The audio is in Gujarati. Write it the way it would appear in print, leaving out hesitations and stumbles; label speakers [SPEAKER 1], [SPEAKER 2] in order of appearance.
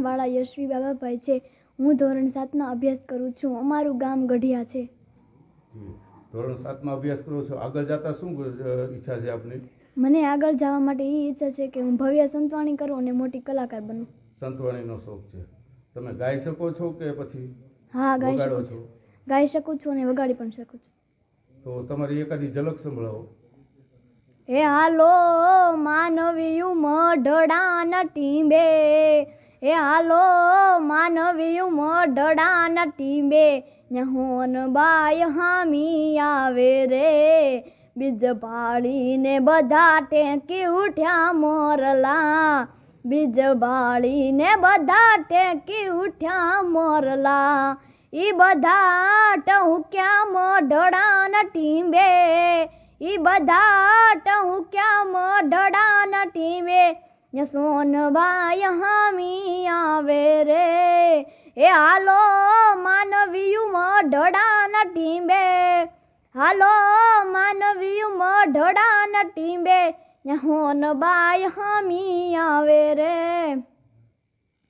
[SPEAKER 1] વાળા યશવી બાબાભાઈ છે। હું ધોરણ 7માં અભ્યાસ કરું છું। અમારું ગામ ગઢિયા છે।
[SPEAKER 2] ધોરણ 7માં અભ્યાસ કરો છો, આગળ જતા શું ઈચ્છા છે આપની?
[SPEAKER 1] મને આગળ જવા માટે એ ઈચ્છા છે કે હું ભવ્ય સંતવાણી કરું અને મોટી કલાકાર બનું।
[SPEAKER 2] સંતવાણીનો શોખ છે। તમે ગાઈ શકો છો કે પછી
[SPEAKER 1] હા, ગાઈ
[SPEAKER 2] વગાડો
[SPEAKER 1] શકું
[SPEAKER 2] છો?
[SPEAKER 1] છું, ગાઈ શકું છું અને વગાડી પણ શકું છું।
[SPEAKER 2] તો તમારી એકાદી ઝલક સંભળાવો।
[SPEAKER 1] હે હાલો માનવીયું મઢડાના ટીંબે, હે હાલો માનવીયું મઢડાના ટીંબે, હોન બાય હામી આવે રે, બીજ ભાળીને બધા ટેકી ઉઠ્યા મોરલા, બીજ ભાળીને બધા ટેકી ઉઠ્યા મોરલા, ઈ બધા ટહુક્યા મઢડાના ટીંબે, ઈ બધા ટહુક્યા મઢડાના ટીંબે, સોનબાઈ હામી આવે રે, એ હાલો માનવીયું મઢડાના ટીંબે, હાલો માનવીયું મઢડાના ટીંબે, હોનબાઈ હામી આવે રે।